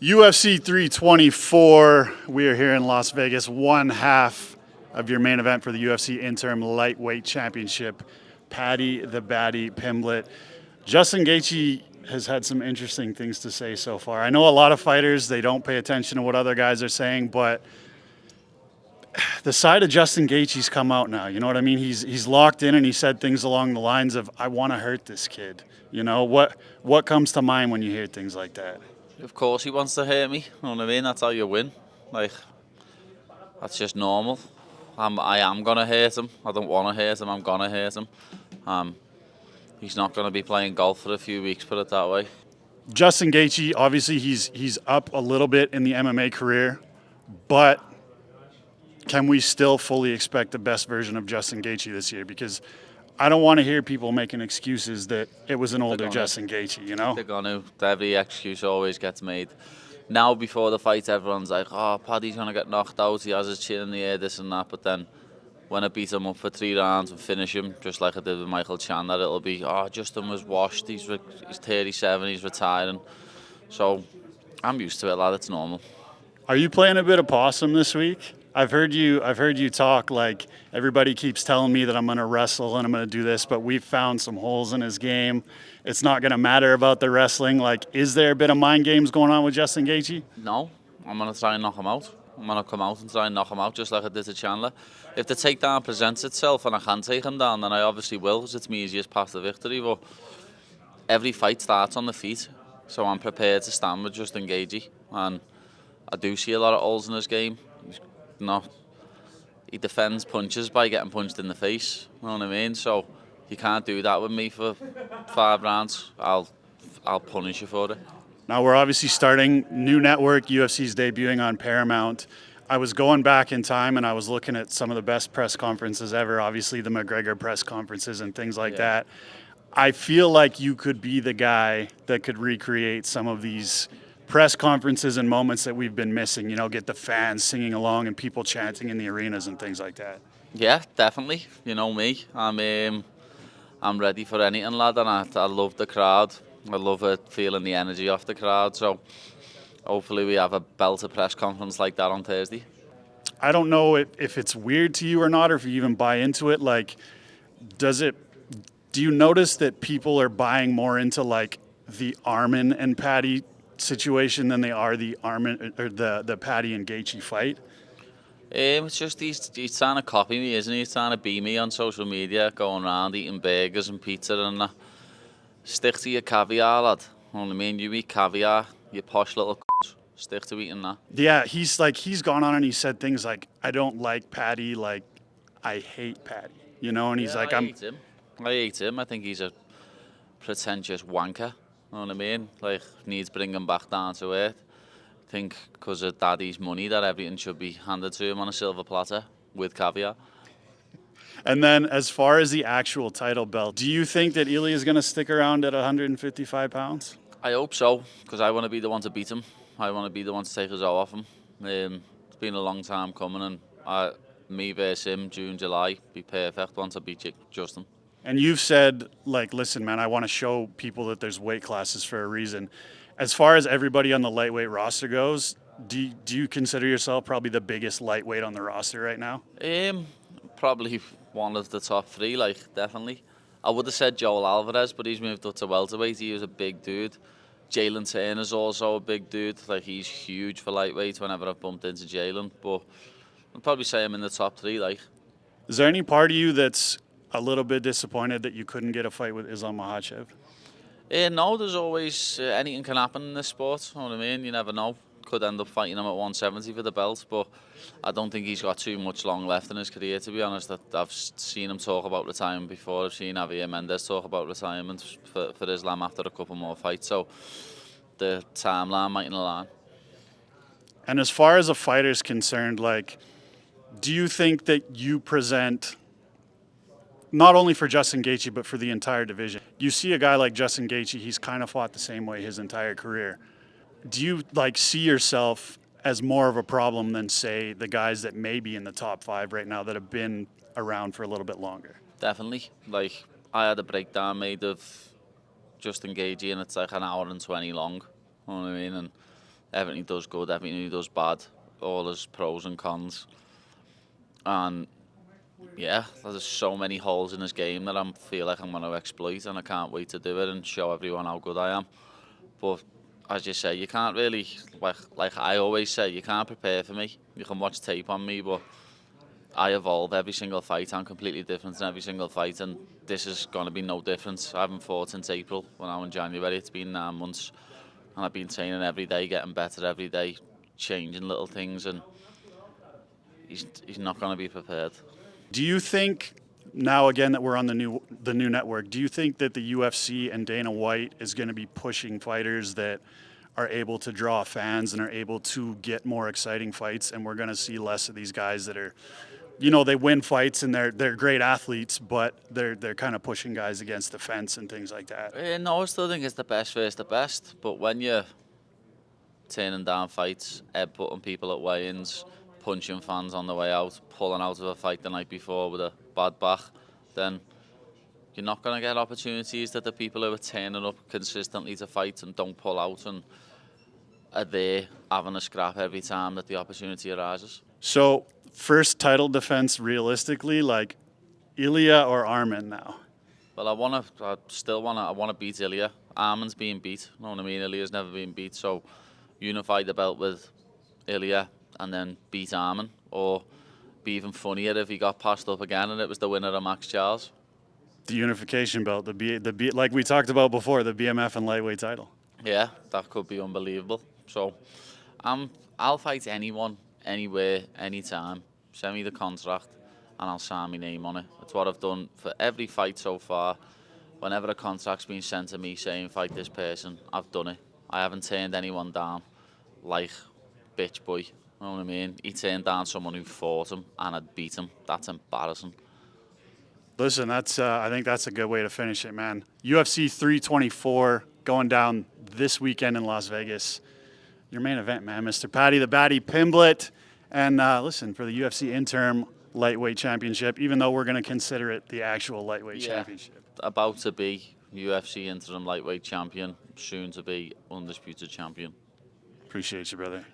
UFC 324. We are here in Las Vegas, one half of your main event for the UFC Interim Lightweight Championship. Paddy the Baddy Pimblett. Justin Gaethje has had some interesting things to say so far. I know a lot of fighters, they don't pay attention to what other guys are saying, but the side of Justin Gaethje's come out now. You know what I mean? He's locked in, and he said things along the lines of, "I want to hurt this kid." You know, what comes to mind when you hear things like that? Of course he wants to hurt me, you know what I mean? That's how you win. Like, that's just normal. I am going to hurt him. I don't want to hurt him, I'm going to hurt him. He's not going to be playing golf for a few weeks, put it that way. Justin Gaethje, obviously he's up a little bit in the MMA career, but can we still fully expect the best version of Justin Gaethje this year? Because I don't want to hear people making excuses that it was an older Justin Gaethje, you know? They're going to. Every excuse always gets made. Now, before the fight, everyone's like, oh, Paddy's going to get knocked out. He has his chin in the air, this and that. But then when I beat him up for 3 rounds and finish him, just like I did with Michael Chandler, it'll be, oh, Justin was washed. He's 37, he's retiring. So I'm used to it, lad. It's normal. Are you playing a bit of possum this week? I've heard you talk like everybody keeps telling me that I'm going to wrestle and I'm going to do this, but we've found some holes in his game. It's not going to matter about the wrestling. Like, is there a bit of mind games going on with Justin Gaethje? No, I'm going to try and knock him out. I'm going to come out and try and knock him out just like I did to Chandler. If the takedown presents itself and I can take him down, then I obviously will, because it's my easiest path to victory. But every fight starts on the feet, so I'm prepared to stand with Justin Gaethje. And I do see a lot of holes in his game. He defends punches by getting punched in the face, you know what I mean? So you can't do that with me for 5 rounds. I'll punish you for it. Now we're obviously starting new network. UFC's debuting on Paramount. I was going back in time and I was looking at some of the best press conferences ever, obviously the McGregor press conferences and things like that. I feel like you could be the guy that could recreate some of these press conferences and moments that we've been missing, you know, get the fans singing along and people chanting in the arenas and things like that. Yeah, definitely. You know me. I'm ready for anything, lad, and I love the crowd. I love it, feeling the energy off the crowd. So hopefully we have a belter press conference like that on Thursday. I don't know if it's weird to you or not, or if you even buy into it. Like, do you notice that people are buying more into like the Arman and Paddy situation than they are the Arman or the Paddy and Gaethje fight? It's just he's trying to copy me, isn't he? He's trying to be me on social media, going around eating burgers and pizza and that. Stick to your caviar, lad. You know what I mean? You eat caviar, you posh little c***s. Stick to eating that. Yeah, he's gone on and he said things like, I don't like Paddy, like, I hate Paddy. You know, and he's like, I hate him. I think he's a pretentious wanker. You know what I mean? Like, needs bringing back down to earth. I think because of daddy's money that everything should be handed to him on a silver platter with caviar. And then as far as the actual title belt, do you think that Ilya is going to stick around at 155 pounds? I hope so, because I want to be the one to beat him. I want to be the one to take his off him. It's been a long time coming, and me versus him, June, July, be perfect once I beat Justin. And you've said, like, listen, man, I want to show people that there's weight classes for a reason. As far as everybody on the lightweight roster goes, do you consider yourself probably the biggest lightweight on the roster right now? Probably one of the top 3, like, definitely. I would have said Joel Alvarez, but he's moved up to welterweight. He was a big dude. Jalen Turner's also a big dude. Like, he's huge for lightweight whenever I've bumped into Jalen. But I'd probably say I'm in the top 3, like. Is there any part of you that's a little bit disappointed that you couldn't get a fight with Islam Makhachev? No, there's always anything can happen in this sport. You know what I mean? You never know. Could end up fighting him at 170 for the belt, but I don't think he's got too much long left in his career, to be honest. I've seen him talk about retirement before. I've seen Javier Mendez talk about retirement for Islam after a couple more fights, so the timeline mightn't align. And as far as a fighter's concerned, like, do you think that you present, not only for Justin Gaethje, but for the entire division? You see a guy like Justin Gaethje, he's kind of fought the same way his entire career. Do you, like, see yourself as more of a problem than, say, the guys that may be in the top 5 right now that have been around for a little bit longer? Definitely. Like, I had a breakdown made of Justin Gaethje, and it's like an hour and 20 long. You know what I mean? And Everything he does good, everything he does bad, all his pros and cons. And yeah, there's so many holes in his game that I feel like I'm going to exploit, and I can't wait to do it and show everyone how good I am. But as you say, you can't really, like I always say, you can't prepare for me. You can watch tape on me, but I evolve every single fight. I'm completely different in every single fight, and this is going to be no different. I haven't fought since April, when I was in January. It's been 9 months, and I've been training every day, getting better every day, changing little things, and he's not going to be prepared. Do you think now again that we're on the new network, do you think that the UFC and Dana White is going to be pushing fighters that are able to draw fans and are able to get more exciting fights, and we're going to see less of these guys that are, they win fights and they're great athletes, but they're kind of pushing guys against the fence and things like that? No, I still think it's the best versus the best, but when you're turning down fights, headbutting people at weigh-ins, punching fans on the way out, pulling out of a fight the night before with a bad back, then you're not going to get opportunities that the people who are turning up consistently to fight and don't pull out and are there having a scrap every time that the opportunity arises. So, first title defense realistically, like Ilya or Arman now? Well, I want to beat Ilya. Arman's being beat, you know what I mean? Ilya's never been beat, so unify the belt with Ilya and then beat Arman, or be even funnier if he got passed up again and it was the winner of Max Charles. The unification belt, like we talked about before, the BMF and lightweight title. Yeah, that could be unbelievable. So I'll fight anyone, anywhere, anytime. Send me the contract and I'll sign my name on it. It's what I've done for every fight so far. Whenever a contract's been sent to me saying fight this person, I've done it. I haven't turned anyone down like Bitch Boy. You know what I mean? He turned down someone who fought him and had beat him. That's embarrassing. Listen, I think that's a good way to finish it, man. UFC 324 going down this weekend in Las Vegas. Your main event, man, Mr. Paddy the Baddy Pimblett. And listen, for the UFC interim lightweight championship, even though we're going to consider it the actual lightweight championship. About to be UFC interim lightweight champion, soon to be undisputed champion. Appreciate you, brother.